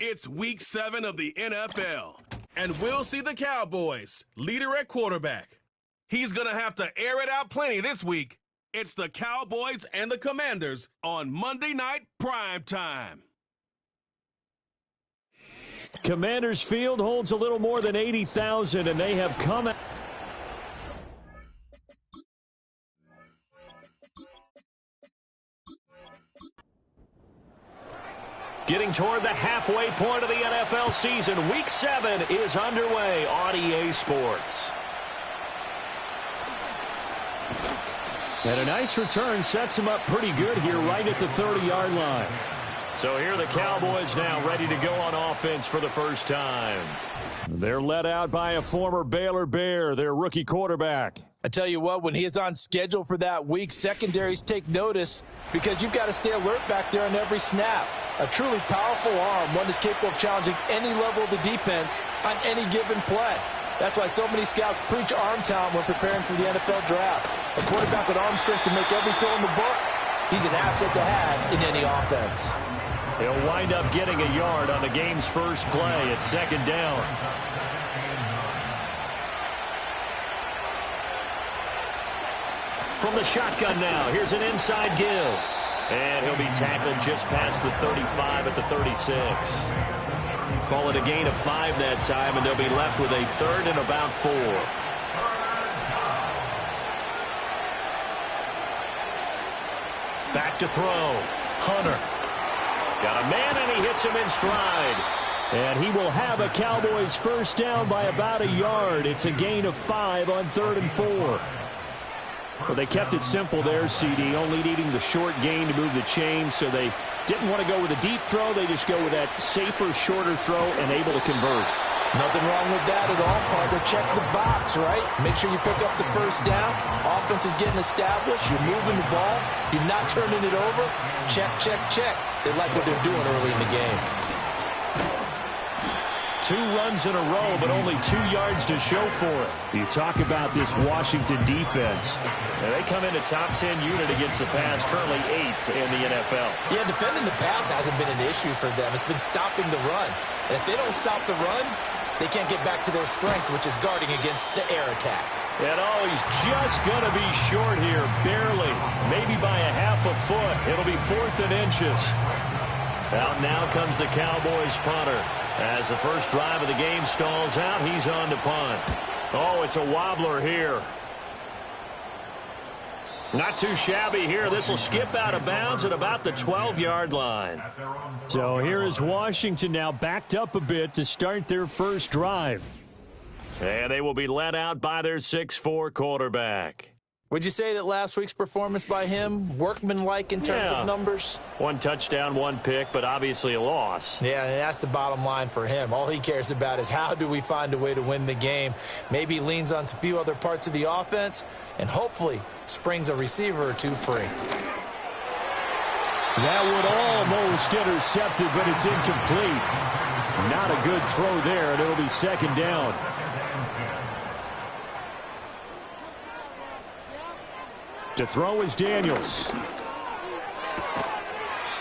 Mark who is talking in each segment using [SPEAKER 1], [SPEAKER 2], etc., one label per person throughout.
[SPEAKER 1] It's Week 7 of the NFL, and we'll see the Cowboys, leader at quarterback. He's going to have to air it out plenty this week. It's the Cowboys and the Commanders on Monday Night Primetime.
[SPEAKER 2] Commanders Field holds a little more than 80,000, and they have come out. Getting toward the halfway point of the NFL season, Week 7 is underway on EA Sports. And a nice return sets him up pretty good here right at the 30-yard line. So here are the Cowboys now ready to go on offense for the first time. They're led out by a former Baylor Bear, their rookie quarterback.
[SPEAKER 3] I tell you what, when he is on schedule for that week, secondaries take notice because you've got to stay alert back there on every snap. A truly powerful arm, one that's capable of challenging any level of the defense on any given play. That's why so many scouts preach arm talent when preparing for the NFL draft. A quarterback with arm strength to make every throw in the book, he's an asset to have in any offense.
[SPEAKER 2] He'll wind up getting a yard on the game's first play at second down. From the shotgun now, here's an inside give. And he'll be tackled just past the 35 at the 36. Call it a gain of 5 that time, and they'll be left with a third and about 4. Back to throw. Hunter. Got a man, and he hits him in stride. And he will have a Cowboys first down by about a yard. It's a gain of 5 on 3rd and 4. Well, they kept it simple there, CD, only needing the short gain to move the chains, so they didn't want to go with a deep throw. They just go with that safer, shorter throw and able to convert.
[SPEAKER 3] Nothing wrong with that at all, partner. Check the box, right? Make sure you pick up the first down. Offense is getting established. You're moving the ball. You're not turning it over. Check, check, check. They like what they're doing early in the game.
[SPEAKER 2] 2 runs in a row, but only 2 yards to show for it. You talk about this Washington defense. Now they come in a top 10 unit against the pass, currently 8th in the NFL.
[SPEAKER 3] Yeah, defending the pass hasn't been an issue for them. It's been stopping the run. And if they don't stop the run, they can't get back to their strength, which is guarding against the air attack.
[SPEAKER 2] And he's just going to be short here, barely. Maybe by a half a foot. It'll be 4th and inches. Out now comes the Cowboys punter. As the first drive of the game stalls out, he's on to punt. Oh, it's a wobbler here. Not too shabby here. This will skip out of bounds at about the 12-yard line. So here is Washington now backed up a bit to start their first drive. And they will be led out by their 6'4" quarterback.
[SPEAKER 3] Would you say that last week's performance by him, workmanlike in terms of numbers?
[SPEAKER 2] 1 touchdown, 1 pick, but obviously a loss.
[SPEAKER 3] Yeah, and that's the bottom line for him. All he cares about is how do we find a way to win the game. Maybe leans on a few other parts of the offense, and hopefully springs a receiver or 2 free.
[SPEAKER 2] That would almost intercept it, but it's incomplete. Not a good throw there, and it'll be second down. To throw is Daniels.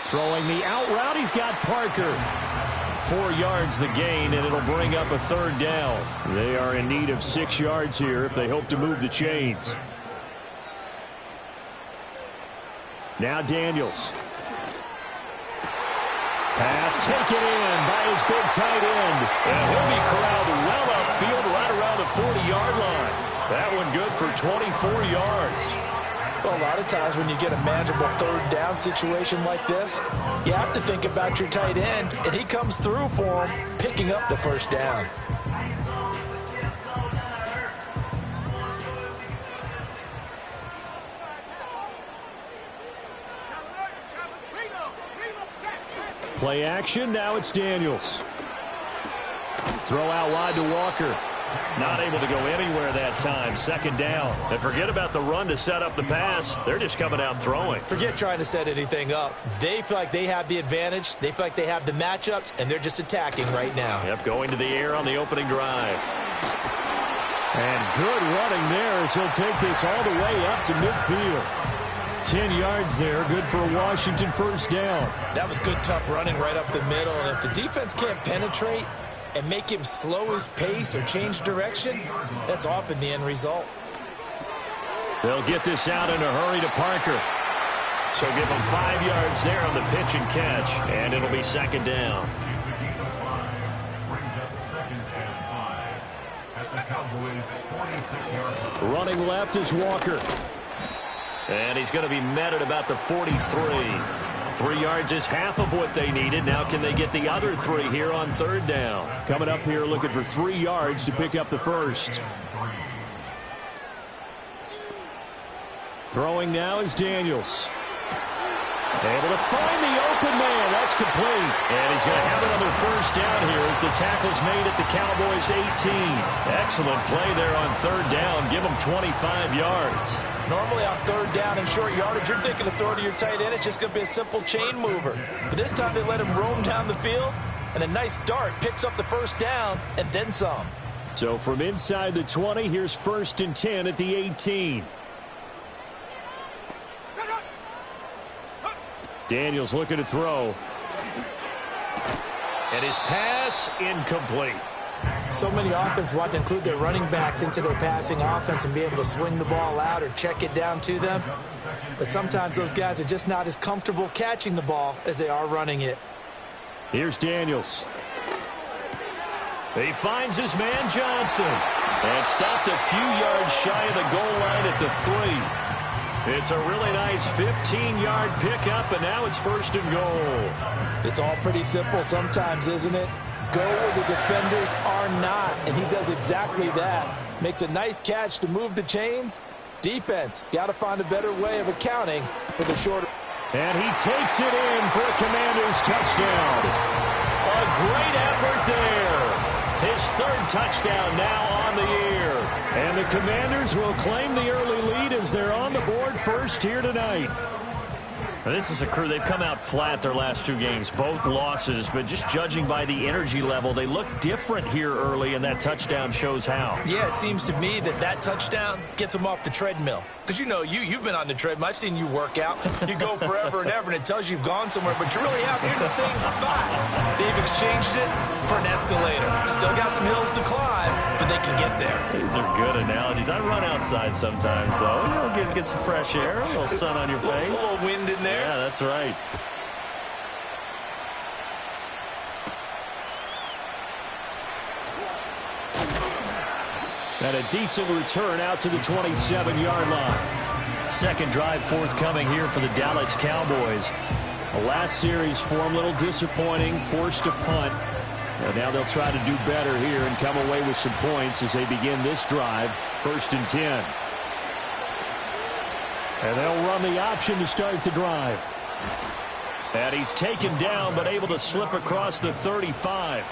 [SPEAKER 2] Throwing the out route, he's got Parker. 4 yards the gain, and it'll bring up a third down. They are in need of 6 yards here if they hope to move the chains. Now Daniels. Pass taken in by his big tight end. And he'll be corralled well upfield right around the 40-yard line. That one good for 24 yards.
[SPEAKER 3] Well, a lot of times when you get a manageable third down situation like this, you have to think about your tight end, and he comes through for him, picking up the first down.
[SPEAKER 2] Play action, now it's Daniels. Throw out wide to Walker. Not able to go anywhere that time. Second down. And forget about the run to set up the pass. They're just coming out throwing.
[SPEAKER 3] Forget trying to set anything up. They feel like they have the advantage. They feel like they have the matchups, and they're just attacking right now.
[SPEAKER 2] Yep, going to the air on the opening drive. And good running there as he'll take this all the way up to midfield. 10 yards there. Good for a Washington first down.
[SPEAKER 3] That was good, tough running right up the middle. And if the defense can't penetrate and make him slow his pace or change direction, that's often the end result.
[SPEAKER 2] They'll get this out in a hurry to Parker. So give him 5 yards there on the pitch and catch, and it'll be second down. Running left is Walker. And he's going to be met at about the 43. 3 yards is half of what they needed. Now can they get the other 3 here on third down? Coming up here looking for 3 yards to pick up the first. Throwing now is Daniels. Able to find the open man. That's complete. And he's going to have another first down here as the tackle's made at the Cowboys' 18. Excellent play there on third down. Give them 25 yards.
[SPEAKER 3] Normally on third down and short yardage, you're thinking of throw to your tight end. It's just going to be a simple chain mover. But this time they let him roam down the field, and a nice dart picks up the first down and then some.
[SPEAKER 2] So from inside the 20, here's 1st and 10 at the 18. Daniels looking to throw. And his pass incomplete.
[SPEAKER 3] So many offenses want to include their running backs into their passing offense and be able to swing the ball out or check it down to them. But sometimes those guys are just not as comfortable catching the ball as they are running it.
[SPEAKER 2] Here's Daniels. He finds his man Johnson. And stopped a few yards shy of the goal line at the 3. It's a really nice 15-yard pickup, and now it's 1st and goal.
[SPEAKER 3] It's all pretty simple sometimes, isn't it? Go where the defenders are not, and he does exactly that. Makes a nice catch to move the chains. Defense, got to find a better way of accounting for the shorter.
[SPEAKER 2] And he takes it in for a Commanders touchdown. A great effort there. His 3rd touchdown now on the year. And the Commanders will claim the early lead as they're on the board first here tonight. Now, this is a crew. They've come out flat their last 2 games, both losses, but just judging by the energy level, they look different here early, and that touchdown shows how.
[SPEAKER 3] Yeah, it seems to me that touchdown gets them off the treadmill. Because, you know, you've been on the treadmill. I've seen you work out. You go forever and ever, and it tells you you've gone somewhere, but you really have. You're in the same spot. They've exchanged it for an escalator. Still got some hills to climb, but they can get there.
[SPEAKER 2] These are good analogies. I run outside sometimes, though. You know, get some fresh air, a little sun on your face.
[SPEAKER 3] A little wind in there.
[SPEAKER 2] Yeah, that's right. And a decent return out to the 27-yard line. Second drive forthcoming here for the Dallas Cowboys. The last series for them, a little disappointing, forced a punt. And now they'll try to do better here and come away with some points as they begin this drive, 1st and 10. And they'll run the option to start the drive. And he's taken down but able to slip across the 35.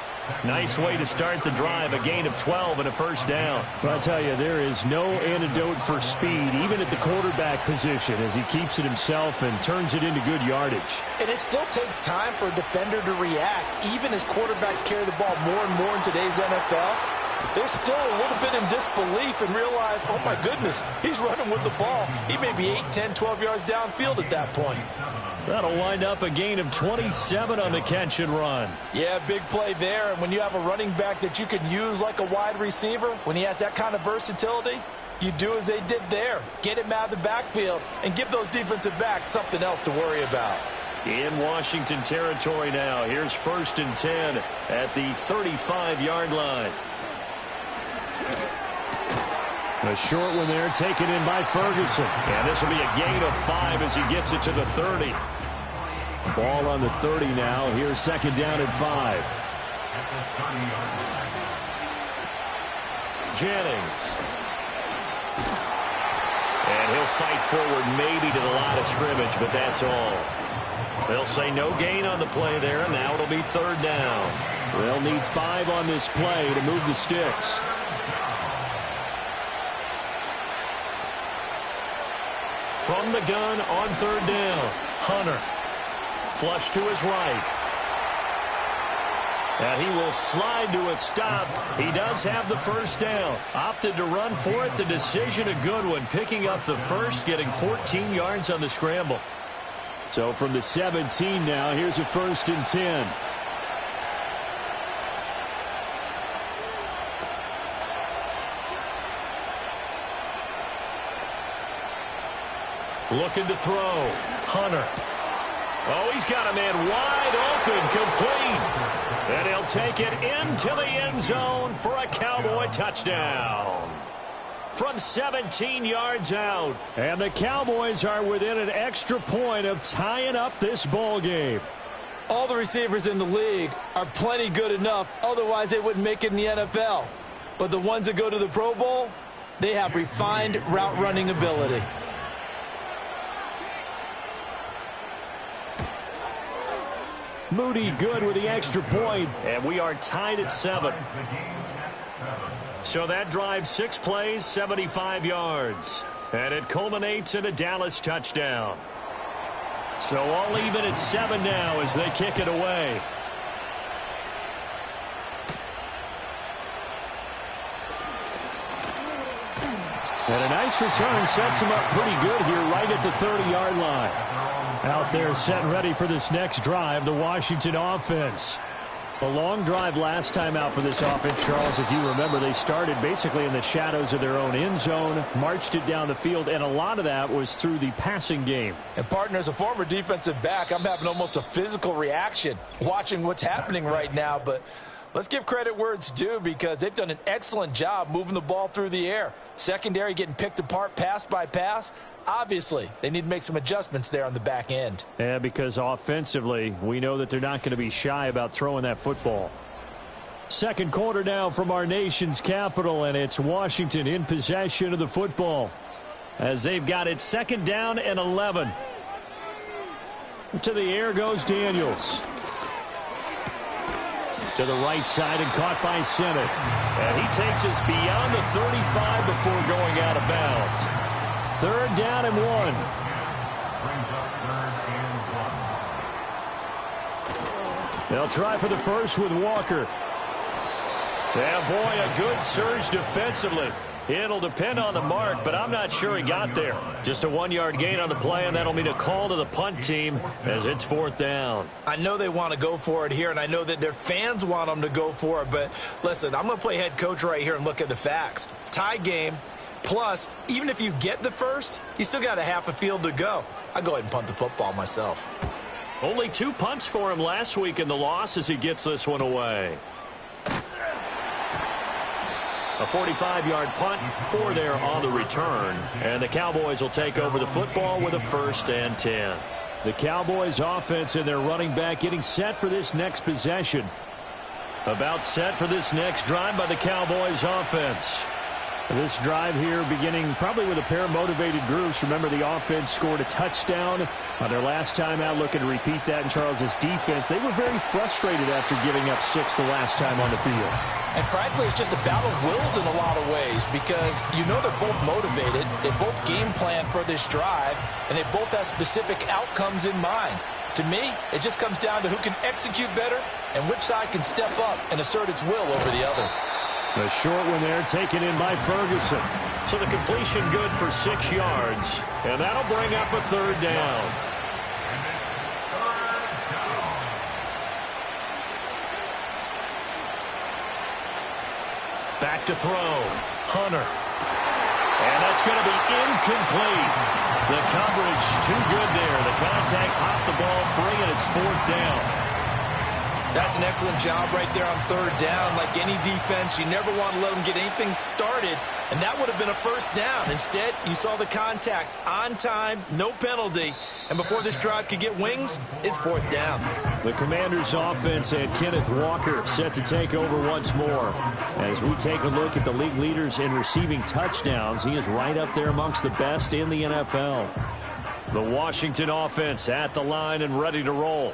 [SPEAKER 2] Nice way to start the drive, a gain of 12 and a first down. Well, I'll tell you, there is no antidote for speed, even at the quarterback position, as he keeps it himself and turns it into good yardage.
[SPEAKER 3] And it still takes time for a defender to react, even as quarterbacks carry the ball more and more in today's NFL. They're still a little bit in disbelief and realize, oh, my goodness, he's running with the ball. He may be 8, 10, 12 yards downfield at that point.
[SPEAKER 2] That'll wind up a gain of 27 on the catch and run.
[SPEAKER 3] Yeah, big play there. And when you have a running back that you can use like a wide receiver, when he has that kind of versatility, you do as they did there. Get him out of the backfield and give those defensive backs something else to worry about.
[SPEAKER 2] In Washington territory now. Here's 1st and 10 at the 35-yard line. A short one there, taken in by Ferguson. And this will be a gain of 5 as he gets it to the 30. Ball on the 30 now. Here's 2nd down and 5. Jennings. And he'll fight forward maybe to the line of scrimmage, but that's all. They'll say no gain on the play there, and now it'll be 3rd down. They'll need 5 on this play to move the sticks. From the gun on 3rd down, Hunter. Flush to his right. And he will slide to a stop. He does have the first down. Opted to run for it. The decision a good one. Picking up the first, getting 14 yards on the scramble. So from the 17 now, here's a 1st and 10. Looking to throw. Hunter. Oh, he's got a man wide open, complete. And he'll take it into the end zone for a Cowboy touchdown. From 17 yards out. And the Cowboys are within an extra point of tying up this ball game.
[SPEAKER 3] All the receivers in the league are plenty good enough. Otherwise, they wouldn't make it in the NFL. But the ones that go to the Pro Bowl, they have refined route running ability.
[SPEAKER 2] Moody good with the extra point, and we are tied at 7. So that drive 6 plays, 75 yards. And it culminates in a Dallas touchdown. So all even at 7 now as they kick it away. And a nice return sets him up pretty good here right at the 30-yard line. Out there set and ready for this next drive, the Washington offense. A long drive last time out for this offense, Charles. If you remember, they started basically in the shadows of their own end zone, marched it down the field, and a lot of that was through the passing game.
[SPEAKER 3] And, partner, as a former defensive back, I'm having almost a physical reaction watching what's happening right now. But let's give credit where it's due because they've done an excellent job moving the ball through the air. Secondary getting picked apart pass by pass. Obviously, they need to make some adjustments there on the back end.
[SPEAKER 2] Yeah, because offensively, we know that they're not going to be shy about throwing that football. Second quarter now from our nation's capital, and it's Washington in possession of the football as they've got it 2nd down and 11. To the air goes Daniels. To the right side and caught by Sennett. And he takes us beyond the 35 before going out of bounds. 3rd down and 1. They'll try for the first with Walker. Yeah, boy, a good surge defensively. It'll depend on the mark, but I'm not sure he got there. Just a 1-yard gain on the play, and that'll mean a call to the punt team as it's 4th down.
[SPEAKER 3] I know they want to go for it here, and I know that their fans want them to go for it, but listen, I'm going to play head coach right here and look at the facts. Tie game. Plus, even if you get the first, you still got a half a field to go. I'll go ahead and punt the football myself.
[SPEAKER 2] Only 2 punts for him last week in the loss as he gets this one away. A 45-yard punt, 4 there on the return. And the Cowboys will take over the football with a 1st and 10. The Cowboys offense and their running back getting set for this next possession. About set for this next drive by the Cowboys offense. This drive here beginning probably with a pair of motivated groups. Remember, the offense scored a touchdown on their last time out. Looking to repeat that in Charles's defense. They were very frustrated after giving up 6 the last time on the field.
[SPEAKER 3] And frankly, it's just a battle of wills in a lot of ways because you know they're both motivated. They both game plan for this drive, and they both have specific outcomes in mind. To me, it just comes down to who can execute better and which side can step up and assert its will over the other.
[SPEAKER 2] The short one there taken in by Ferguson. So the completion good for 6 yards. And that'll bring up a 3rd down. Back to throw. Hunter. And that's going to be incomplete. The coverage too good there. The contact popped the ball free, and it's 4th down.
[SPEAKER 3] That's an excellent job right there on 3rd down. Like any defense, you never want to let them get anything started, and that would have been a 1st down. Instead, you saw the contact on time, no penalty, and before this drive could get wings, it's 4th down.
[SPEAKER 2] The Commanders' offense and Kenneth Walker set to take over once more. As we take a look at the league leaders in receiving touchdowns, he is right up there amongst the best in the NFL. The Washington offense at the line and ready to roll.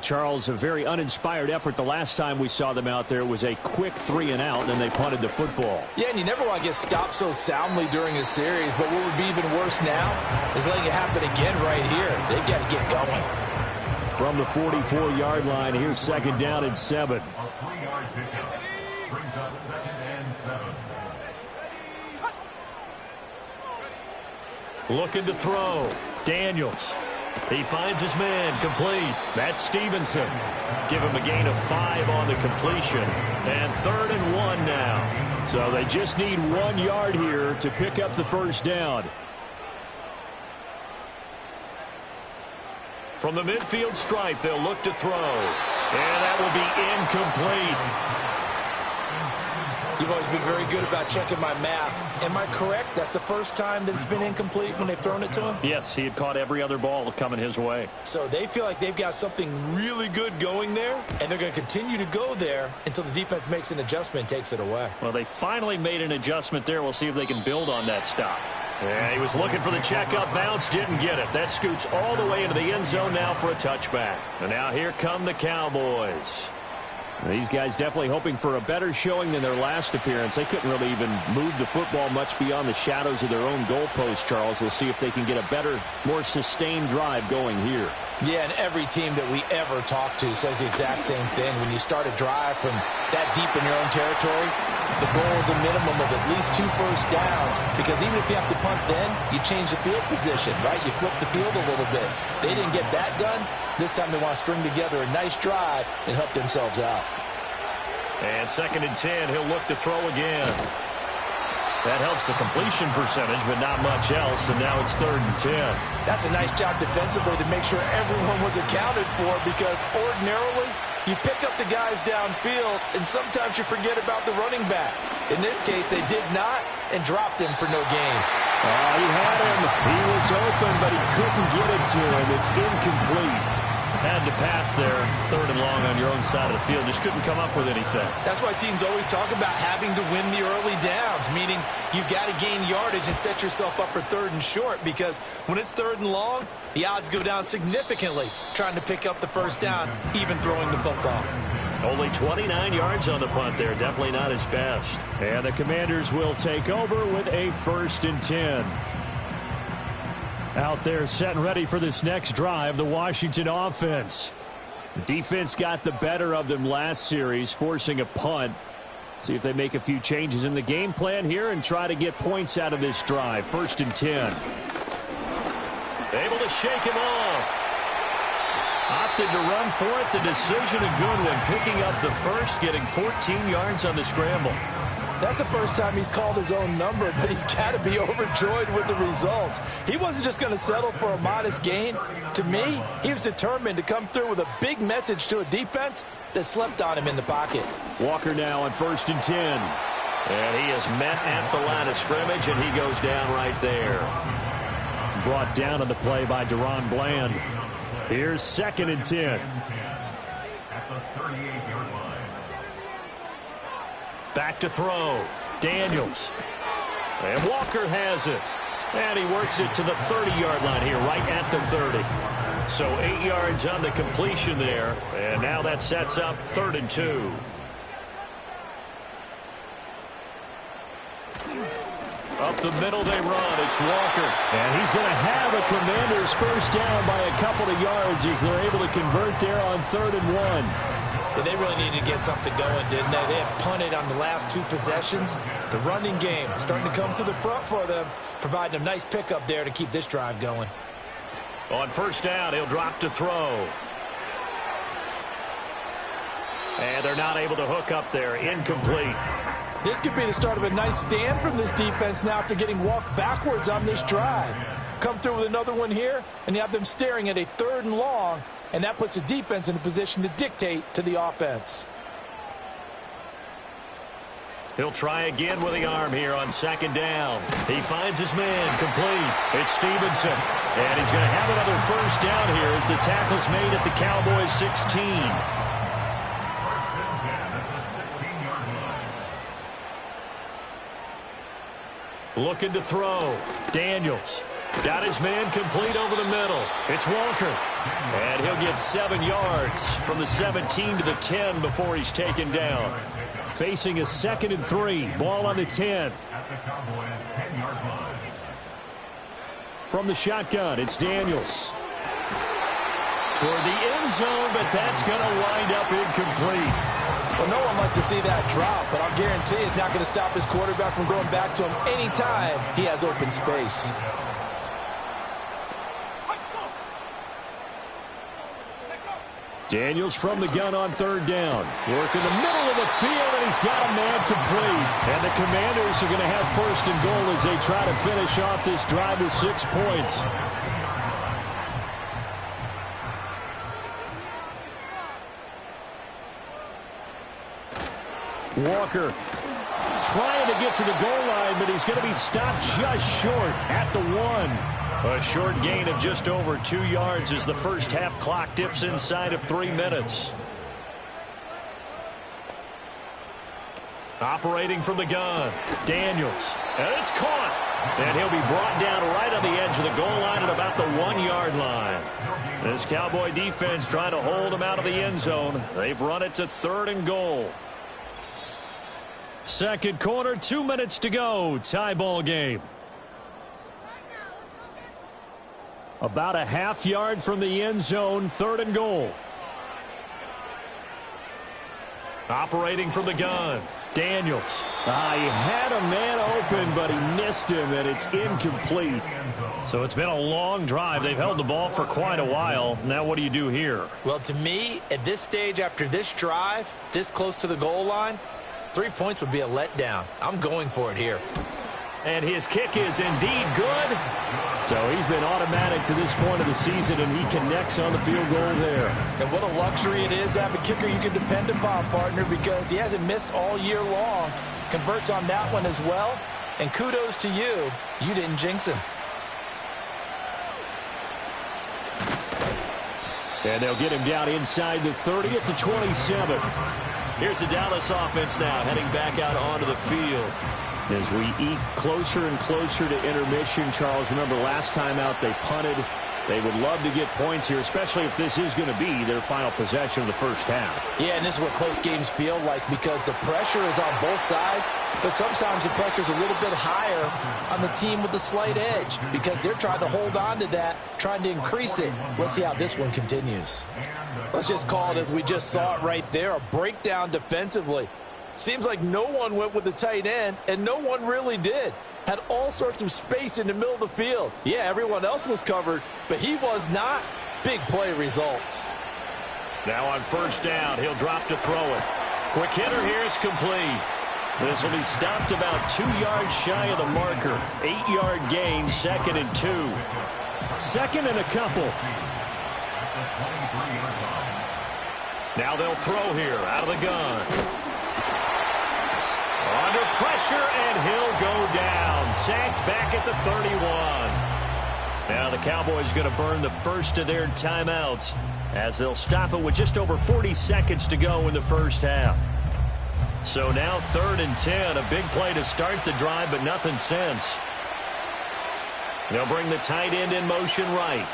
[SPEAKER 2] Charles, a very uninspired effort the last time we saw them out there. It was a quick 3 and out, and then they punted the football.
[SPEAKER 3] Yeah, and you never want to get stopped so soundly during a series, but what would be even worse now is letting it happen again right here. They've got to get going.
[SPEAKER 2] From the 44-yard line, here's second down and 7.
[SPEAKER 4] A 3-yard pickup brings up second and 7.
[SPEAKER 2] Looking to throw. Daniels. He finds his man, complete. That's Stevenson. Give him a gain of 5 on the completion. And 3rd and 1 now. So they just need 1 yard here to pick up the first down. From the midfield stripe, they'll look to throw. And that will be incomplete.
[SPEAKER 3] You've always been very good about checking my math. Am I correct? That's the first time that it's been incomplete when they've thrown it to him?
[SPEAKER 2] Yes, he had caught every other ball coming his way.
[SPEAKER 3] So they feel like they've got something really good going there, and they're going to continue to go there until the defense makes an adjustment and takes it away.
[SPEAKER 2] Well, they finally made an adjustment there. We'll see if they can build on that stop. Yeah, he was looking for the checkup bounce, didn't get it. That scoots all the way into the end zone now for a touchback. And now here come the Cowboys. These guys definitely hoping for a better showing than their last appearance. They couldn't really even move the football much beyond the shadows of their own goalpost, Charles. We'll see if they can get a better, more sustained drive going here.
[SPEAKER 3] Yeah, and every team that we ever talk to says the exact same thing. When you start a drive from that deep in your own territory, the goal is a minimum of at least 2 first downs, because even if you have to punt then, you change the field position, right? You flip the field a little bit. They didn't get that done. This time they want to string together a nice drive and help themselves out.
[SPEAKER 2] And 2nd and 10, he'll look to throw again. That helps the completion percentage, but not much else, and now it's 3rd and 10.
[SPEAKER 3] That's a nice job defensively to make sure everyone was accounted for, because ordinarily you pick up the guys downfield, and sometimes you forget about the running back. In this case, they did not, and dropped him for no gain.
[SPEAKER 2] He had him. He was open, but he couldn't get it to him. It's incomplete. Had to pass there, 3rd and long on your own side of the field. Just couldn't come up with anything.
[SPEAKER 3] That's why teams always talk about having to win the early downs, meaning you've got to gain yardage and set yourself up for 3rd and short, because when it's 3rd and long, the odds go down significantly trying to pick up the first down, even throwing the football.
[SPEAKER 2] Only 29 yards on the punt there. Definitely not his best. And the Commanders will take over with a 1st and 10. Out there set and ready for this next drive, the Washington offense. Defense got the better of them last series, forcing a punt. See if they make a few changes in the game plan here and try to get points out of this drive. 1st and 10. Able to shake him off. Opted to run for it. The decision a good one. Picking up the first, getting 14 yards on the scramble.
[SPEAKER 3] That's the first time he's called his own number, but he's got to be overjoyed with the results. He wasn't just going to settle for a modest gain. To me, he was determined to come through with a big message to a defense that slept on him in the pocket.
[SPEAKER 2] Walker now on 1st and 10. And he is met at the line of scrimmage, and he goes down right there. Brought down on the play by Deron Bland. Here's 2nd and 10.
[SPEAKER 4] At the 38-yard line.
[SPEAKER 2] Back to throw. Daniels. And Walker has it. And he works it to the 30-yard line here, right at the 30. So 8 yards on the completion there. And now that sets up 3rd and 2. Up the middle they run. It's Walker. And he's going to have a Commanders first down by a couple of yards as they're able to convert there on 3rd and 1.
[SPEAKER 3] And they really needed to get something going, didn't they? They had punted on the last 2 possessions. The running game starting to come to the front for them, providing a nice pickup there to keep this drive going.
[SPEAKER 2] On 1st down, he'll drop to throw. And they're not able to hook up there. Incomplete.
[SPEAKER 3] This could be the start of a nice stand from this defense now after getting walked backwards on this drive. Come through with another one here, and you have them staring at a 3rd and long, and that puts the defense in a position to dictate to the offense.
[SPEAKER 2] He'll try again with the arm here on 2nd down. He finds his man, complete. It's Stevenson. And he's going to have another first down here as the tackle's made at the Cowboys 16.
[SPEAKER 4] 1st and 10 at the 16-yard line.
[SPEAKER 2] Looking to throw. Daniels. Got his man complete over the middle. It's Walker. And he'll get 7 yards from the 17 to the 10 before he's taken down. Facing a 2nd and 3. Ball on the 10.
[SPEAKER 4] At the Cowboys' 10-yard line.
[SPEAKER 2] From the shotgun, it's Daniels. toward the end zone, but that's going to wind up incomplete.
[SPEAKER 3] Well, no one likes to see that drop, but I'll guarantee it's not going to stop his quarterback from going back to him anytime he has open space.
[SPEAKER 2] Daniels from the gun on third down. Work in the middle of the field, and he's got a man complete. And the Commanders are going to have first and goal as they try to finish off this drive with 6 points. Walker trying to get to the goal line, but he's going to be stopped just short at the 1. A short gain of just over 2 yards as the first half clock dips inside of 3 minutes. Operating from the gun, Daniels. And it's caught. And he'll be brought down right on the edge of the goal line at about the 1-yard line. This Cowboy defense trying to hold him out of the end zone. They've run it to third and goal. Second quarter, 2 minutes to go. Tie ball game. About a half yard from the end zone, third and goal. Operating from the gun, Daniels. He had a man open, but he missed him, and it's incomplete. So it's been a long drive. They've held the ball for quite a while. Now what do you do here?
[SPEAKER 3] Well, to me, at this stage after this drive, this close to the goal line, 3 points would be a letdown. I'm going for it here.
[SPEAKER 2] And his kick is indeed good. So he's been automatic to this point of the season, and he connects on the field goal there.
[SPEAKER 3] And what a luxury it is to have a kicker you can depend upon, partner, because he hasn't missed all year long. Converts on that one as well. And kudos to you. You didn't jinx him.
[SPEAKER 2] And they'll get him down inside the 30 at the 27. Here's the Dallas offense now heading back out onto the field. As we eat closer and closer to intermission, Charles, remember last time out they punted. They would love to get points here, especially if this is going to be their final possession of the first half.
[SPEAKER 3] Yeah, and this is what close games feel like because the pressure is on both sides, but sometimes the pressure is a little bit higher on the team with the slight edge because they're trying to hold on to that, trying to increase it. Let's see how this one continues. Let's just call it as we just saw it right there, a breakdown defensively. Seems like no one went with the tight end, and no one really did. Had all sorts of space in the middle of the field. Yeah, everyone else was covered, but he was not. Big play results.
[SPEAKER 2] Now on first down, he'll drop to throw it. Quick hitter here, it's complete. This will be stopped about 2 yards shy of the marker. 8-yard gain, 2nd and 2. Second and a couple. Now they'll throw here out of the gun. Under pressure, and he'll go down. Sacked back at the 31. Now the Cowboys going to burn the first of their timeouts as they'll stop it with just over 40 seconds to go in the first half. So now 3rd and 10. A big play to start the drive, but nothing since. They'll bring the tight end in motion right.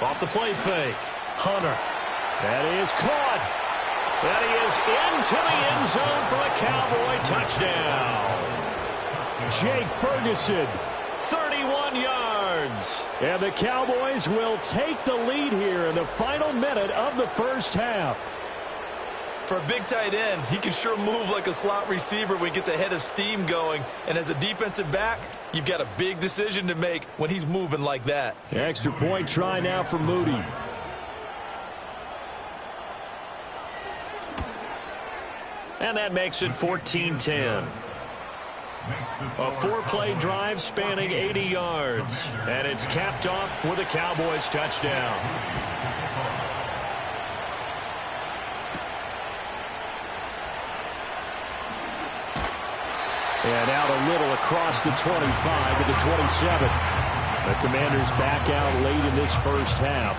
[SPEAKER 2] Off the play fake. Hunter. That is caught. That he is into the end zone for a Cowboy touchdown. Jake Ferguson, 31 yards. And the Cowboys will take the lead here in the final minute of the first half.
[SPEAKER 3] For a big tight end, he can sure move like a slot receiver when he gets a head of steam going. And as a defensive back, you've got a big decision to make when he's moving like that.
[SPEAKER 2] Extra point try now for Moody. And that makes it 14-10. A 4-play drive spanning 80 yards. And it's capped off with a Cowboys touchdown. And out a little across the 25 to the 27. The Commanders back out late in this first half.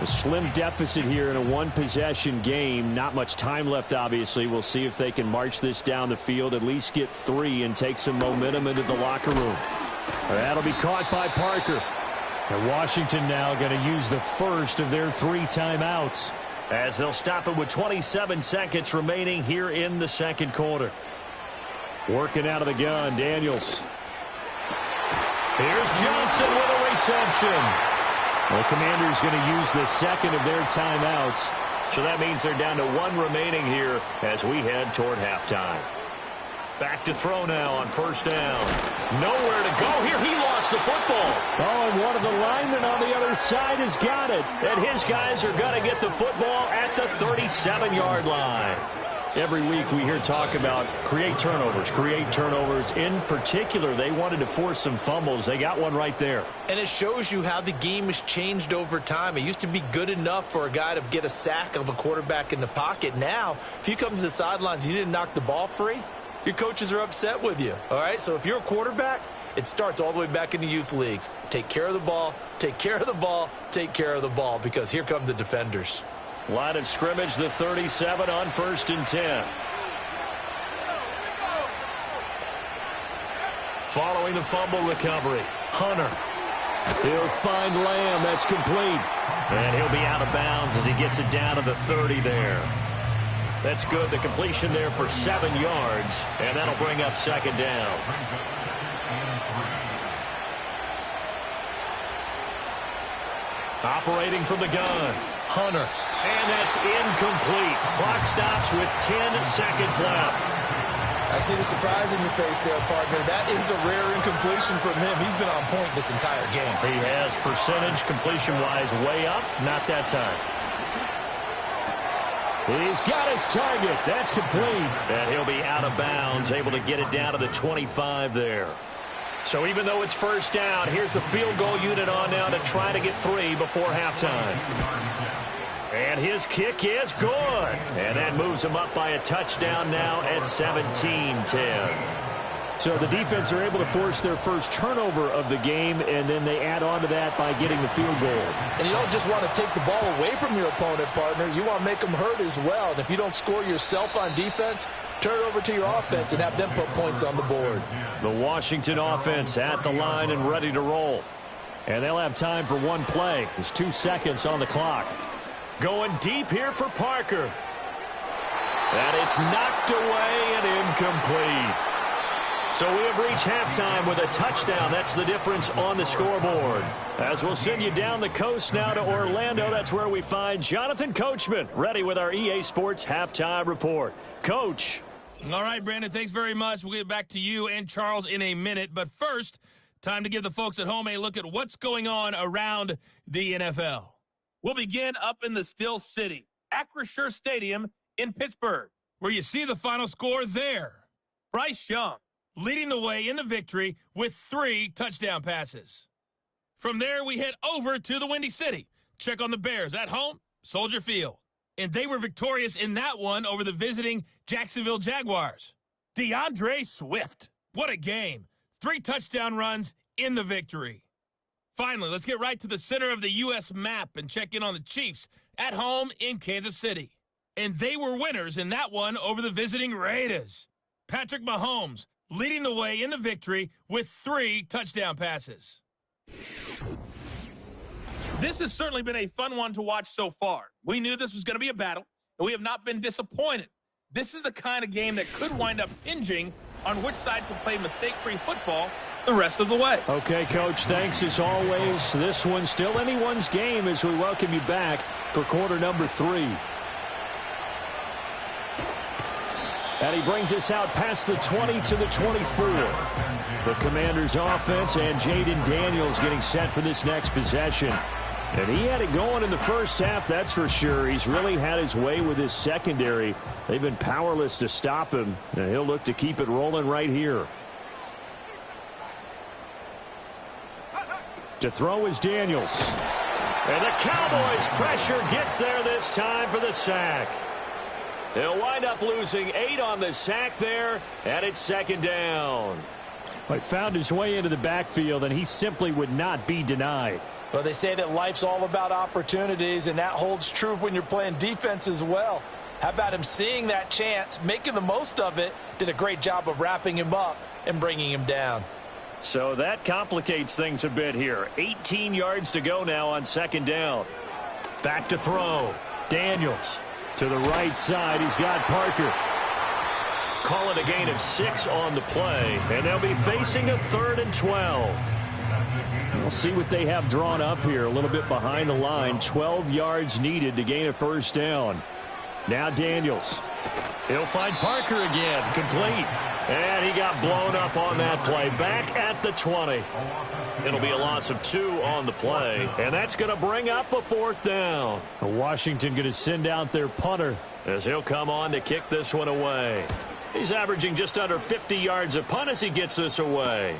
[SPEAKER 2] A slim deficit here in a one-possession game. Not much time left, obviously. We'll see if they can march this down the field, at least get 3, and take some momentum into the locker room. That'll be caught by Parker. And Washington now going to use the first of their 3 timeouts, as they'll stop it with 27 seconds remaining here in the second quarter. Working out of the gun, Daniels. Here's Johnson with a reception. The Commanders going to use the second of their timeouts. So that means they're down to one remaining here as we head toward halftime. Back to throw now on first down. Nowhere to go here. He lost the football. Oh, and one of the linemen on the other side has got it. And his guys are going to get the football at the 37-yard line. Every week we hear talk about create turnovers. In particular, they wanted to force some fumbles. They got one right there.
[SPEAKER 3] And it shows you how the game has changed over time. It used to be good enough for a guy to get a sack of a quarterback in the pocket. Now, if you come to the sidelines and you didn't knock the ball free, your coaches are upset with you. All right, so if you're a quarterback, it starts all the way back in the youth leagues. Take care of the ball, take care of the ball, take care of the ball, because here come the defenders.
[SPEAKER 2] Line of scrimmage, the 37 on 1st and 10. Following the fumble recovery, Hunter. He'll find Lamb. That's complete. And he'll be out of bounds as he gets it down to the 30 there. That's good. The completion there for 7 yards. And that'll bring up second down. Operating from the gun, Hunter. And that's incomplete. Clock stops with 10 seconds left.
[SPEAKER 3] I see the surprise in your face there, partner. That is a rare incompletion from him. He's been on point this entire game.
[SPEAKER 2] He has percentage completion-wise way up. Not that time. He's got his target. That's complete. And he'll be out of bounds, able to get it down to the 25 there. So even though it's first down, here's the field goal unit on now to try to get 3 before halftime. And his kick is good. And that moves him up by a touchdown now at 17-10. So the defense are able to force their first turnover of the game, and then they add on to that by getting the field goal.
[SPEAKER 3] And you don't just want to take the ball away from your opponent, partner. You want to make them hurt as well. And if you don't score yourself on defense, turn it over to your offense and have them put points on the board.
[SPEAKER 2] The Washington offense at the line and ready to roll. And they'll have time for one play. There's 2 seconds on the clock. Going deep here for Parker. And it's knocked away and incomplete. So we have reached halftime with a touchdown. That's the difference on the scoreboard. As we'll send you down the coast now to Orlando, that's where we find Jonathan Coachman, ready with our EA Sports Halftime Report. Coach.
[SPEAKER 5] All right, Brandon, thanks very much. We'll get back to you and Charles in a minute. But first, time to give the folks at home a look at what's going on around the NFL. We'll begin up in the Still City, Acrisure Stadium in Pittsburgh, where you see the final score there. Bryce Young leading the way in the victory with 3 touchdown passes. From there, we head over to the Windy City. Check on the Bears at home, Soldier Field. And they were victorious in that one over the visiting Jacksonville Jaguars. DeAndre Swift. What a game. 3 touchdown runs in the victory. Finally, let's get right to the center of the U.S. map and check in on the Chiefs at home in Kansas City. And they were winners in that one over the visiting Raiders. Patrick Mahomes leading the way in the victory with 3 touchdown passes. This has certainly been a fun one to watch so far. We knew this was going to be a battle, and we have not been disappointed. This is the kind of game that could wind up hinging on which side can play mistake-free football the rest of the way.
[SPEAKER 2] Okay, Coach, thanks as always. This one's still anyone's game as we welcome you back for quarter number 3. And he brings us out past the 20 to the 24. The Commanders' offense and Jaden Daniels getting set for this next possession. And he had it going in the first half, that's for sure. He's really had his way with his secondary. They've been powerless to stop him, and he'll look to keep it rolling right here. To throw is Daniels. And the Cowboys' pressure gets there this time for the sack. They'll wind up losing 8 on the sack there, and it's second down. He found his way into the backfield, and he simply would not be denied.
[SPEAKER 3] Well, they say that life's all about opportunities, and that holds true when you're playing defense as well. How about him seeing that chance, making the most of it, did a great job of wrapping him up and bringing him down.
[SPEAKER 2] So that complicates things a bit here. 18 yards to go now on second down. Back to throw. Daniels to the right side. He's got Parker. Call it a gain of 6 on the play, and they'll be facing a 3rd and 12. We'll see what they have drawn up here. A little bit behind the line. 12 yards needed to gain a first down. Now Daniels. He'll find Parker again. Complete. And he got blown up on that play. Back at the 20. It'll be a loss of 2 on the play. And that's going to bring up a fourth down. Washington going to send out their punter as he'll come on to kick this one away. He's averaging just under 50 yards a punt as he gets this away.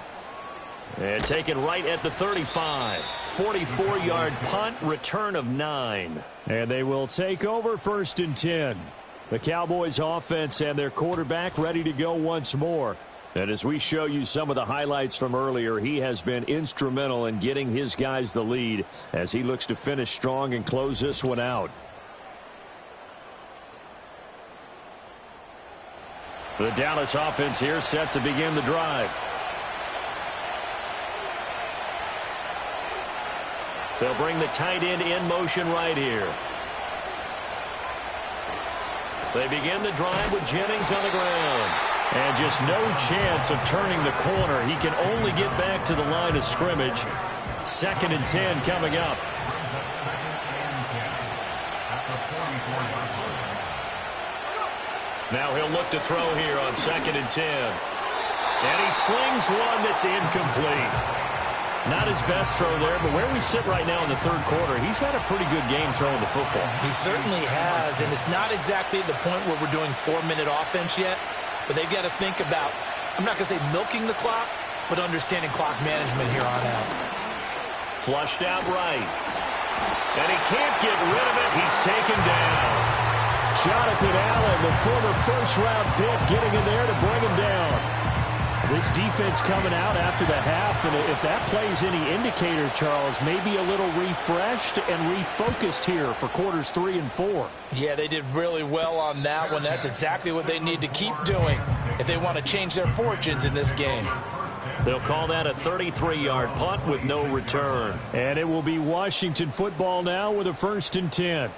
[SPEAKER 2] And taken right at the 35. 44-yard punt, return of 9. And they will take over 1st and 10. The Cowboys offense and their quarterback ready to go once more. And as we show you some of the highlights from earlier, he has been instrumental in getting his guys the lead as he looks to finish strong and close this one out. The Dallas offense here set to begin the drive. They'll bring the tight end in motion right here. They begin the drive with Jennings on the ground. And just no chance of turning the corner. He can only get back to the line of scrimmage. 2nd and 10 coming up. Now he'll look to throw here on 2nd and 10. And he slings one that's incomplete. Not his best throw there, but where we sit right now in the 3rd quarter, he's had a pretty good game throwing the football.
[SPEAKER 3] He certainly has, and it's not exactly at the point where we're doing 4-minute offense yet, but they've got to think about, I'm not going to say milking the clock, but understanding clock management here on out.
[SPEAKER 2] Flushed out right. And he can't get rid of it. He's taken down. Jonathan Allen, the former first-round pick, getting in there to bring him down. This defense coming out after the half, and if that plays any indicator, Charles, maybe a little refreshed and refocused here for quarters 3 and 4.
[SPEAKER 3] Yeah, they did really well on that one. That's exactly what they need to keep doing if they want to change their fortunes in this game.
[SPEAKER 2] They'll call that a 33-yard punt with no return. And it will be Washington football now with a 1st and 10.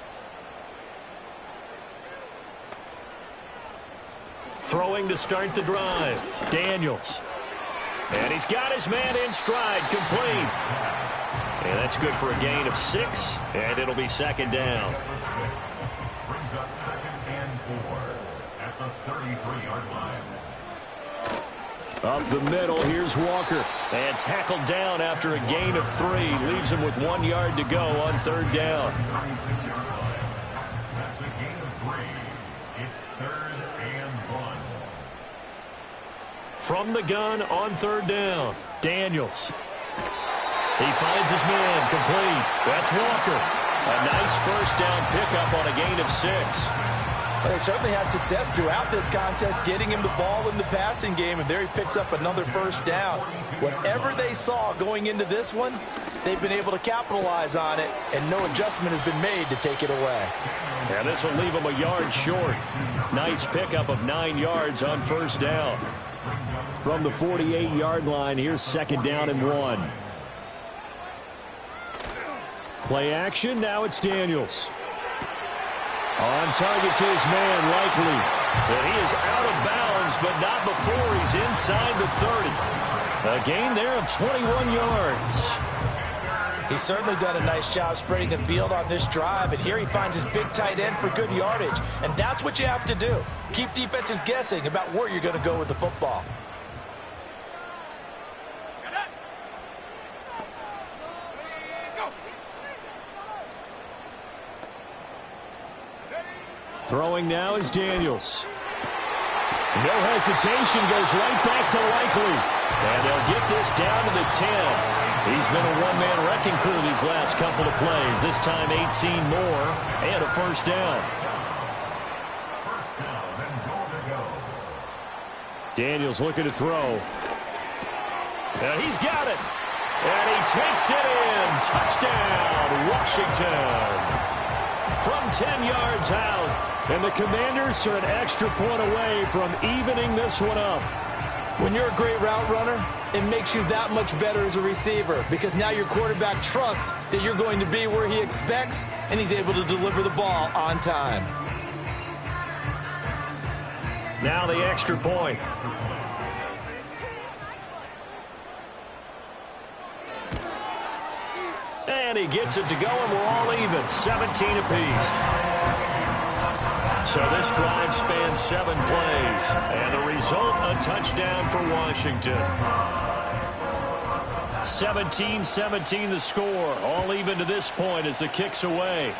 [SPEAKER 2] Throwing to start the drive. Daniels. And he's got his man in stride, complete. And that's good for a gain of 6, and it'll be 2nd down.
[SPEAKER 4] Brings up 2nd and 4 at the 33-yard line.
[SPEAKER 2] Up the middle, here's Walker. And tackled down after a gain of 3. Leaves him with 1 yard to go on 3rd down.
[SPEAKER 4] 36-yard line. That's a gain of 3. It's 3rd and 1.
[SPEAKER 2] From the gun on 3rd down, Daniels. He finds his man, complete. That's Walker. A nice first down pickup on a gain of 6.
[SPEAKER 3] Well, they certainly had success throughout this contest, getting him the ball in the passing game, and there he picks up another first down. Whatever they saw going into this one, they've been able to capitalize on it, and no adjustment has been made to take it away.
[SPEAKER 2] And this will leave him a yard short. Nice pickup of 9 yards on 1st down. From the 48-yard line, here's 2nd down and 1. Play action, now it's Daniels. On target to his man, Likely. And he is out of bounds, but not before he's inside the 30. A gain there of 21 yards.
[SPEAKER 3] He's certainly done a nice job spreading the field on this drive, and here he finds his big tight end for good yardage. And that's what you have to do. Keep defenses guessing about where you're going to go with the football.
[SPEAKER 2] Throwing now is Daniels. No hesitation, goes right back to Likely. And they'll get this down to the 10. He's been a one-man wrecking crew these last couple of plays. This time 18 more and a first down.
[SPEAKER 4] First down and goal to go.
[SPEAKER 2] Daniels looking to throw. And he's got it. And he takes it in. Touchdown, Washington. From 10 yards out. And the Commanders are an extra point away from evening this one up.
[SPEAKER 3] When you're a great route runner, it makes you that much better as a receiver because now your quarterback trusts that you're going to be where he expects, and he's able to deliver the ball on time.
[SPEAKER 2] Now the extra point. and he gets it to go, and we're all even, 17 apiece. So this drive spans 7 plays, and the result, a touchdown for Washington. 17-17 the score, all even to this point as the kick's away.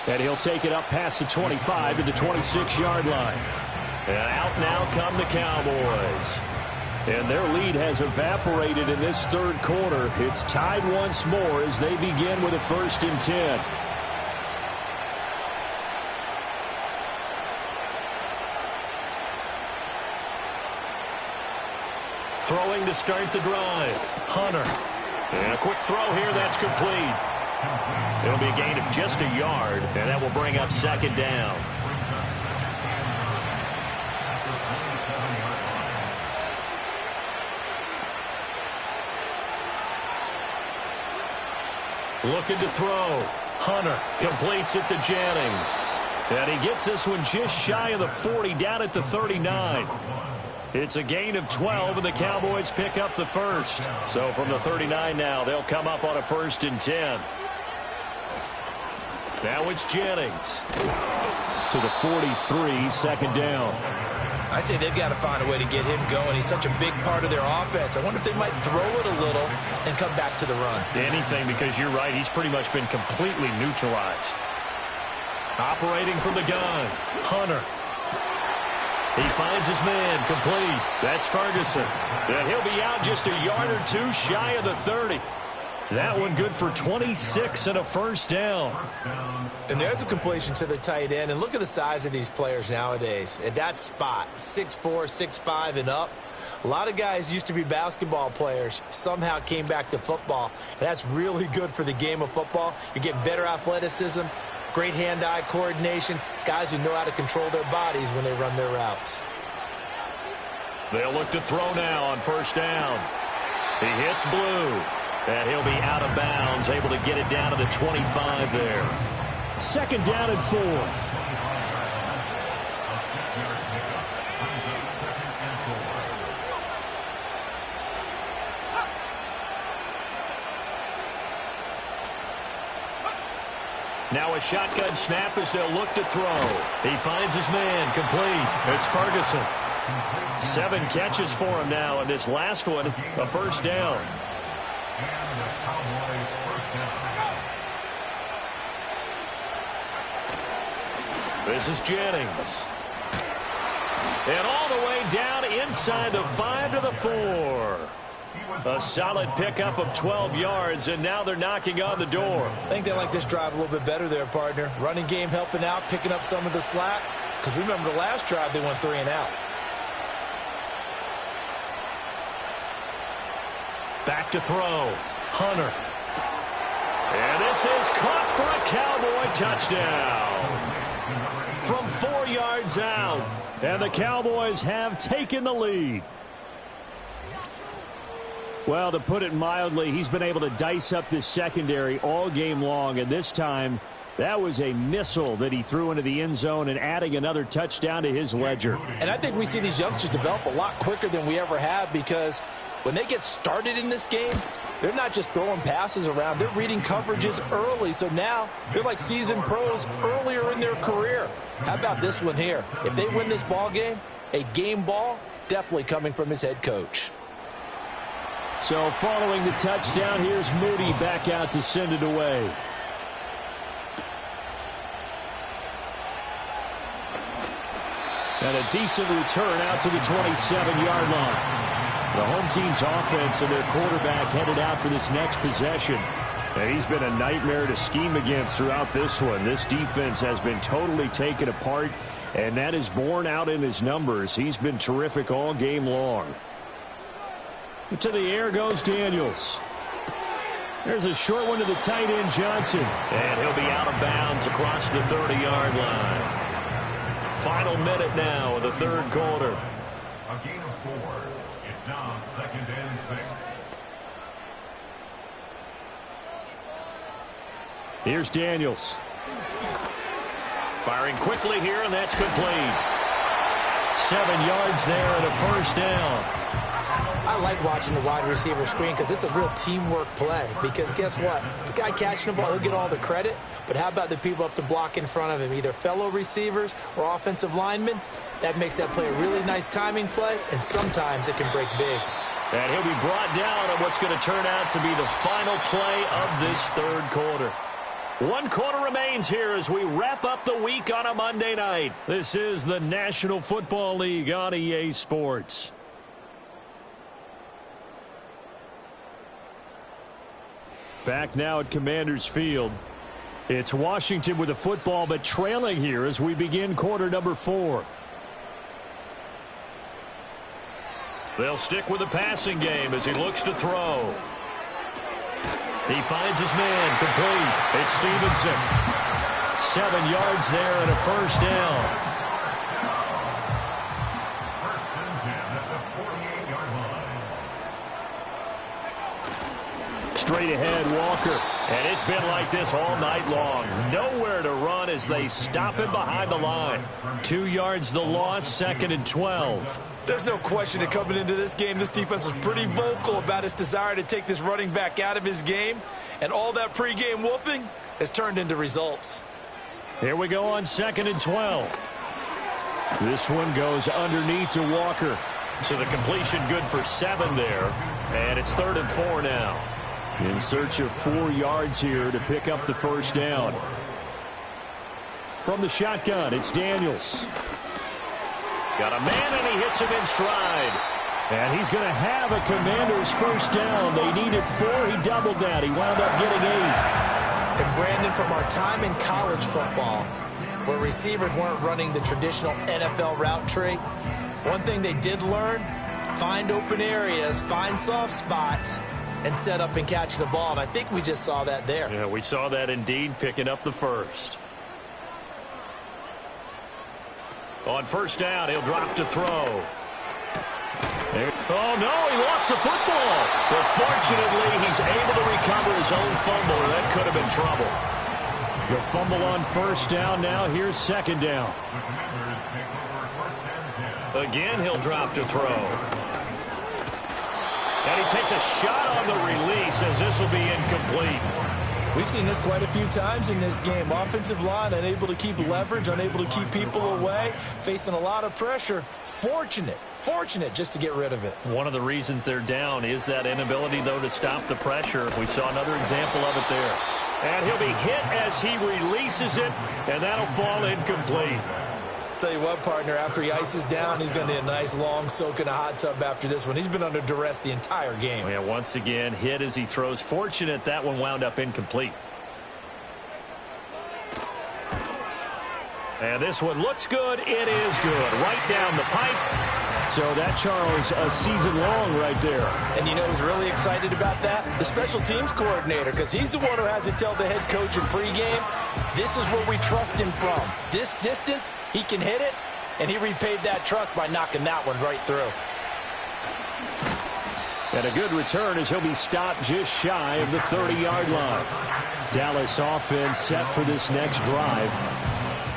[SPEAKER 2] And he'll take it up past the 25 to the 26-yard line. And out now come the Cowboys. And their lead has evaporated in this third quarter. It's tied once more as they begin with a 1st and 10. Throwing to start the drive. Hunter. And a quick throw here, that's complete. It'll be a gain of just a yard, and that will bring up 2nd down. Looking to throw. Hunter completes it to Jennings. And he gets this one just shy of the 40, down at the 39. It's a gain of 12, and the Cowboys pick up the first. So from the 39 now, they'll come up on a 1st and 10. Now it's Jennings. To the 43, 2nd down.
[SPEAKER 3] I'd say they've got to find a way to get him going. He's such a big part of their offense. I wonder if they might throw it a little and come back to the run.
[SPEAKER 2] Anything, because you're right. He's pretty much been completely neutralized. Operating from the gun. Hunter. He finds his man, complete. That's Ferguson. And he'll be out just a yard or two shy of the 30. That one good for 26 and a 1st down.
[SPEAKER 3] And there's a completion to the tight end. And look at the size of these players nowadays. At that spot, 6'4", 6'5", and up. A lot of guys used to be basketball players, somehow came back to football. And that's really good for the game of football. You're getting better athleticism, great hand-eye coordination, guys who know how to control their bodies when they run their routes.
[SPEAKER 2] They'll look to throw now on 1st down. He hits Blue. And he'll be out of bounds, able to get it down to the 25 there. 2nd down and 4. Now a shotgun snap as they'll look to throw. He finds his man, complete. It's Ferguson. 7 catches for him now, and this last one, a 1st down. This is Jennings. And all the way down inside the 5 to the 4. A solid pickup of 12 yards, and now they're knocking on the door.
[SPEAKER 3] I think they like this drive a little bit better there, partner. Running game helping out, picking up some of the slack. Because remember the last drive, they went 3 and out.
[SPEAKER 2] Back to throw. Hunter. And this is caught for a Cowboy touchdown. From 4 yards out. And the Cowboys have taken the lead. Well, to put it mildly, he's been able to dice up this secondary all game long. And this time, that was a missile that he threw into the end zone and adding another touchdown to his ledger.
[SPEAKER 3] And I think we see these youngsters develop a lot quicker than we ever have, because when they get started in this game, they're not just throwing passes around. They're reading coverages early. So now they're like seasoned pros earlier in their career. How about this one here? If they win this ball game, a game ball definitely coming from his head coach.
[SPEAKER 2] So following the touchdown, here's Moody back out to send it away. And a decent return out to the 27-yard line. The home team's offense and their quarterback headed out for this next possession. And he's been a nightmare to scheme against throughout this one. This defense has been totally taken apart, and that is borne out in his numbers. He's been terrific all game long. To the air goes Daniels. There's a short one to the tight end, Johnson. And he'll be out of bounds across the 30-yard line. Final minute now of the third quarter.
[SPEAKER 4] A gain of 4. It's now 2nd and 6.
[SPEAKER 2] Here's Daniels. Firing quickly here, and that's complete. 7 yards there and a 1st down.
[SPEAKER 3] I I like watching the wide receiver screen because it's a real teamwork play. Because guess what? The guy catching the ball, he'll get all the credit. But how about the people up to block in front of him, either fellow receivers or offensive linemen? That makes that play a really nice timing play, and sometimes it can break big.
[SPEAKER 2] And he'll be brought down on what's going to turn out to be the final play of this third quarter. 1 quarter remains here as we wrap up the week on a Monday night. This is the National Football League on EA Sports. Back now at Commanders Field. It's Washington with the football, but trailing here as we begin quarter number 4. They'll stick with the passing game as he looks to throw. He finds his man complete. It's Stevenson. 7 yards there and a first down.
[SPEAKER 4] First and 10 at the 48-yard line.
[SPEAKER 2] Straight ahead, Walker. And it's been like this all night long. Nowhere to run as they stop him behind the line. 2 yards the loss, 2nd and 12.
[SPEAKER 3] There's no question that coming into this game, this defense was pretty vocal about its desire to take this running back out of his game. And all that pregame wolfing has turned into results.
[SPEAKER 2] Here we go on 2nd and 12. This one goes underneath to Walker. So the completion good for 7 there. And it's 3rd and 4 now. In search of 4 yards here to pick up the first down. From the shotgun, it's Daniels. Got a man, and he hits him in stride. And he's going to have a Commander's first down. They needed 4. He doubled that. He wound up getting 8.
[SPEAKER 3] And Brandon, from our time in college football, where receivers weren't running the traditional NFL route tree, one thing they did learn, find open areas, find soft spots, and set up and catch the ball. And I think we just saw that there.
[SPEAKER 2] Yeah, we saw that indeed, picking up the first. On first down, he'll drop to throw. Oh, no, he lost the football. But fortunately, he's able to recover his own fumble. That could have been trouble. The fumble on first down. Now here's 2nd down. Again, he'll drop to throw. And he takes a shot on the release as this will be incomplete.
[SPEAKER 3] We've seen this quite a few times in this game. Offensive line unable to keep leverage, unable to keep people away, facing a lot of pressure. Fortunate just to get rid of it.
[SPEAKER 2] One of the reasons they're down is that inability, though, to stop the pressure. We saw another example of it there. And he'll be hit as he releases it, and that'll fall incomplete.
[SPEAKER 3] Tell you what, partner, after he ices down, he's going to need a nice long soak in a hot tub after this one. He's been under duress the entire game.
[SPEAKER 2] Yeah, once again, hit as he throws. Fortunate that one wound up incomplete. And this one looks good. It is good. Right down the pipe. So that, Charles, a season long right there.
[SPEAKER 3] And you know who's really excited about that? The special teams coordinator, because he's the one who has to tell the head coach in pregame, this is where we trust him from. This distance, he can hit it, and he repaid that trust by knocking that one right through.
[SPEAKER 2] And a good return as he'll be stopped just shy of the 30-yard line. Dallas offense set for this next drive.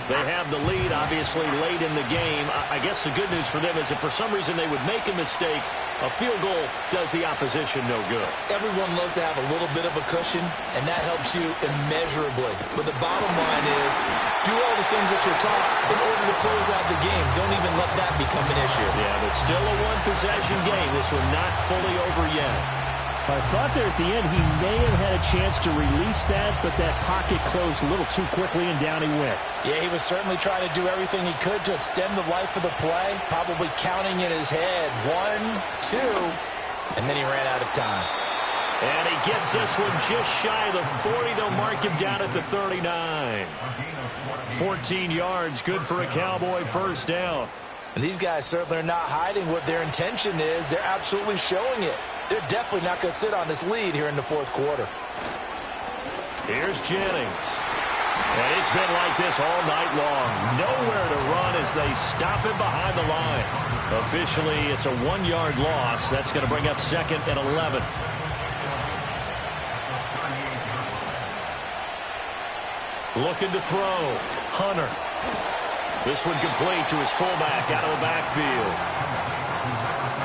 [SPEAKER 2] They have the lead, obviously, late in the game. I guess the good news for them is if for some reason they would make a mistake, a field goal does the opposition no good.
[SPEAKER 3] Everyone loves to have a little bit of a cushion, and that helps you immeasurably. But the bottom line is, do all the things that you're taught in order to close out the game. Don't even let that become an issue.
[SPEAKER 2] Yeah, but still a one-possession game. This one not fully over yet. I thought there at the end he may have had a chance to release that, but that pocket closed a little too quickly, and down he went.
[SPEAKER 3] Yeah, he was certainly trying to do everything he could to extend the life of the play, probably counting in his head 1, 2, and then he ran out of time.
[SPEAKER 2] And he gets this one just shy of the 40. They'll mark him down at the 39. 14 yards, good for a Cowboy first down.
[SPEAKER 3] And these guys certainly are not hiding what their intention is. They're absolutely showing it. They're definitely not going to sit on this lead here in the fourth quarter.
[SPEAKER 2] Here's Jennings. And it's been like this all night long. Nowhere to run as they stop him behind the line. Officially, it's a 1-yard loss. That's going to bring up 2nd and 11. Looking to throw. Hunter. This one complete to his fullback out of the backfield.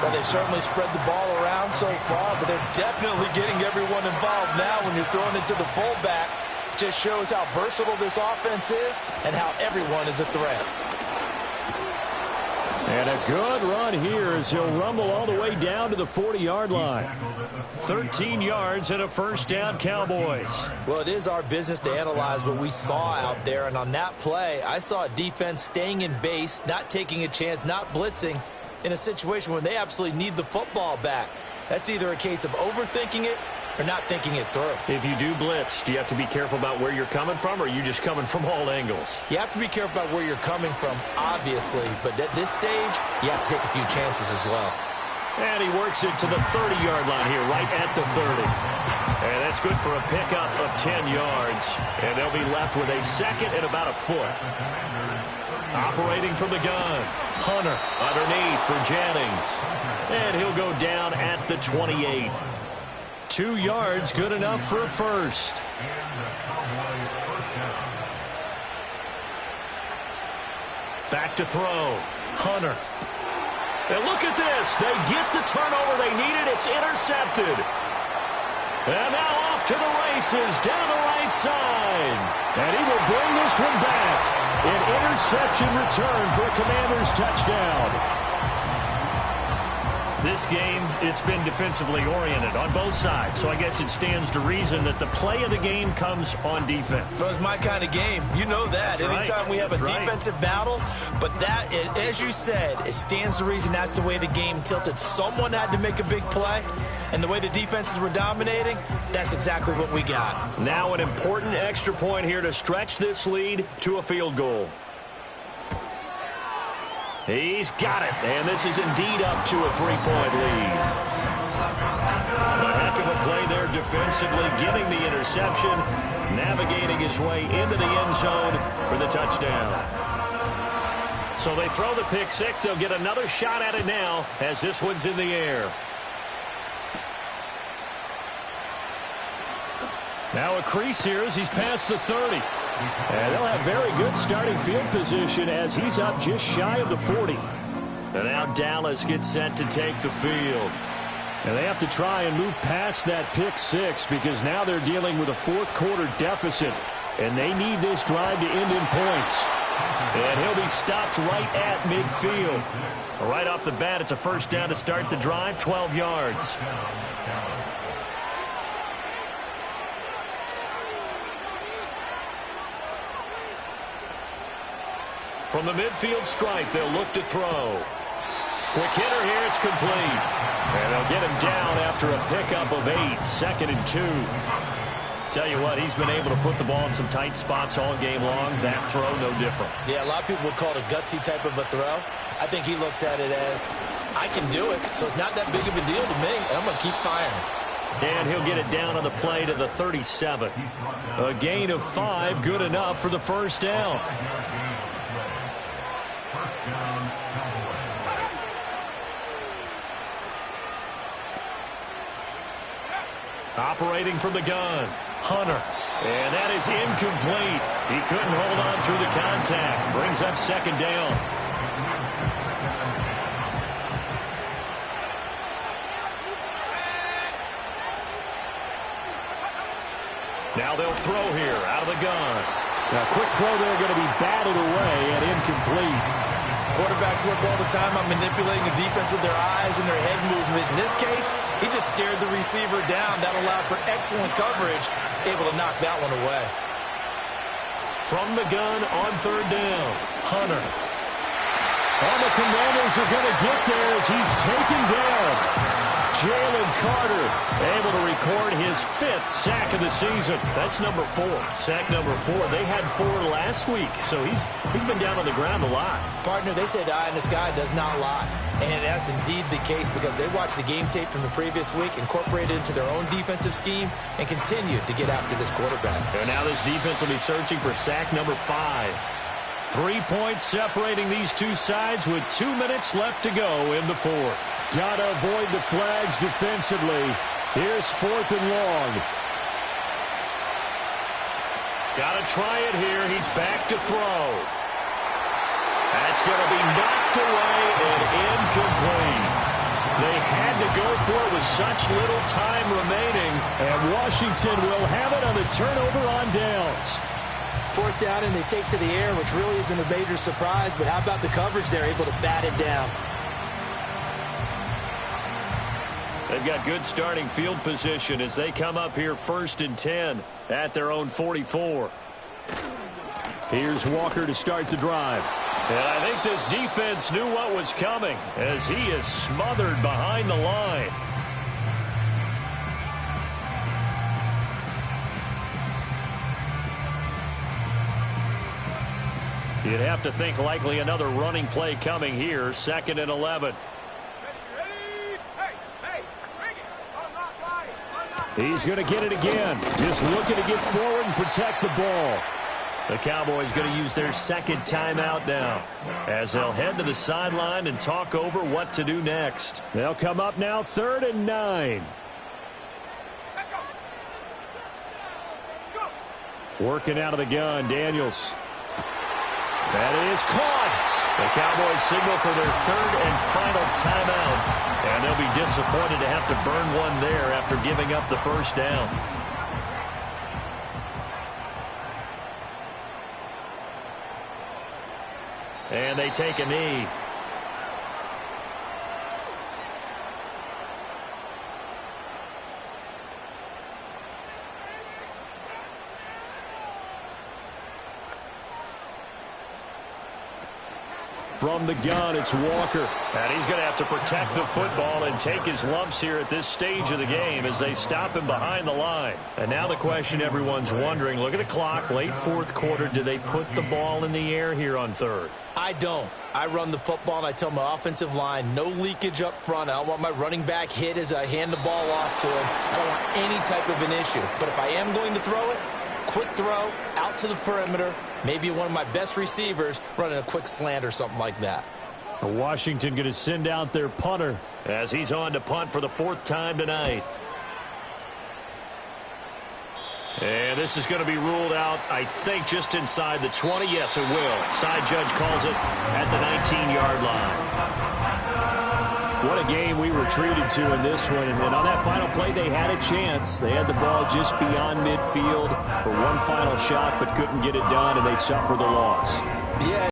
[SPEAKER 3] Well, they certainly spread the ball around ground so far, but they're definitely getting everyone involved now when you're throwing it to the fullback. Just shows how versatile this offense is and how everyone is a threat.
[SPEAKER 2] And a good run here as he'll rumble all the way down to the 40-yard line. 13 yards and a first down, Cowboys.
[SPEAKER 3] Well, it is our business to analyze what we saw out there, and on that play, I saw a defense staying in base, not taking a chance, not blitzing in a situation where they absolutely need the football back. That's either a case of overthinking it or not thinking it through.
[SPEAKER 2] If you do blitz, do you have to be careful about where you're coming from, or are you just coming from all angles?
[SPEAKER 3] You have to be careful about where you're coming from, obviously, but at this stage, you have to take a few chances as well.
[SPEAKER 2] And he works it to the 30-yard line here, right at the 30. And that's good for a pickup of 10 yards. And they'll be left with a second and about a foot. Operating from the gun, Hunter underneath for Jennings. And he'll go down at the 28. 2 yards, good enough for a first. Back to throw, Hunter. And look at this. They get the turnover they needed. It's intercepted. And now off to the races down the right side. And he will bring this one back. An interception return for a Commanders touchdown. This game, it's been defensively oriented on both sides. So I guess it stands to reason that the play of the game comes on defense.
[SPEAKER 3] So it's my kind of game. You know that.
[SPEAKER 2] That's
[SPEAKER 3] Anytime
[SPEAKER 2] right.
[SPEAKER 3] we have a
[SPEAKER 2] That's right.
[SPEAKER 3] defensive battle, but that, as you said, it stands to reason that's the way the game tilted. Someone had to make a big play, and the way the defenses were dominating, that's exactly what we got.
[SPEAKER 2] Now an important extra point here to stretch this lead to a field goal. He's got it, and this is indeed up to a 3-point lead. A heck of a play there defensively, getting the interception, navigating his way into the end zone for the touchdown. So they throw the pick six. They'll get another shot at it now as this one's in the air. Now a crease here as he's past the 30. And they'll have very good starting field position as he's up just shy of the 40. And now Dallas gets set to take the field. And they have to try and move past that pick six because now they're dealing with a fourth-quarter deficit. And they need this drive to end in points. And he'll be stopped right at midfield. Right off the bat, it's a first down to start the drive, 12 yards. From the midfield stripe, they'll look to throw. Quick hitter here, it's complete. And they'll get him down after a pickup of 8, 2nd and 2. Tell you what, he's been able to put the ball in some tight spots all game long. That throw, no different.
[SPEAKER 3] Yeah, a lot of people would call it a gutsy type of a throw. I think he looks at it as, I can do it, so it's not that big of a deal to me, and I'm going to keep firing.
[SPEAKER 2] And he'll get it down on the play to the 37. A gain of 5, good enough for the first down. Operating from the gun, Hunter. And that is incomplete. He couldn't hold on through the contact. Brings up second down. Now they'll throw here out of the gun. A quick throw there going to be batted away and incomplete.
[SPEAKER 3] Quarterbacks work all the time on manipulating the defense with their eyes and their head movement. In this case, he just stared the receiver down. That allowed for excellent coverage, able to knock that one away.
[SPEAKER 2] From the gun on third down, Hunter. And the Commanders are going to get there as he's taken down. Jalen Carter able to record his 5th sack of the season. That's number 4. Sack number 4. They had 4 last week, so he's been down on the ground a lot.
[SPEAKER 3] Partner, they say the eye in the sky does not lie. And that's indeed the case because they watched the game tape from the previous week, incorporated it into their own defensive scheme, and continued to get after this quarterback.
[SPEAKER 2] And now this defense will be searching for sack number 5. 3 points separating these two sides with 2 minutes left to go in the fourth. Gotta avoid the flags defensively. Here's 4th and long. Gotta try it here. He's back to throw. That's going to be knocked away and incomplete. They had had to go for it with such little time remaining. And Washington will have it on the turnover on downs.
[SPEAKER 3] Fourth down, and they take to the air, which really isn't a major surprise. But how about the coverage? They're able to bat it down.
[SPEAKER 2] They've got good starting field position as they come up here 1st and 10 at their own 44. Here's Walker to start the drive. And I think this defense knew what was coming as he is smothered behind the line. You'd have to think likely another running play coming here, 2nd and 11. He's going to get it again. Just looking to get forward and protect the ball. The Cowboys going to use their 2nd timeout now as they'll head to the sideline and talk over what to do next. They'll come up now 3rd and 9. Working out of the gun, Daniels. That is caught. The Cowboys signal for their 3rd and final timeout. And they'll be disappointed to have to burn one there after giving up the 1st down. And they take a knee. From the gun, it's Walker. And he's going to have to protect the football and take his lumps here at this stage of the game as they stop him behind the line. And now the question everyone's wondering, look at the clock, late 4th quarter, do they put the ball in the air here on 3rd?
[SPEAKER 3] I don't. I run the football, and I tell my offensive line, no leakage up front. I don't want my running back hit as I hand the ball off to him. I don't want any type of an issue. But if I am going to throw it, quick throw, out to the perimeter, maybe one of my best receivers running a quick slant or something like that.
[SPEAKER 2] Washington going to send out their punter as he's on to punt for the 4th time tonight. And this is going to be ruled out, I think, just inside the 20. Yes, it will. Side judge calls it at the 19-yard line. What a game we were treated to in this one. And on that final play, they had a chance. They had the ball just beyond midfield for one final shot, but couldn't get it done, and they suffer the loss.
[SPEAKER 3] Yeah.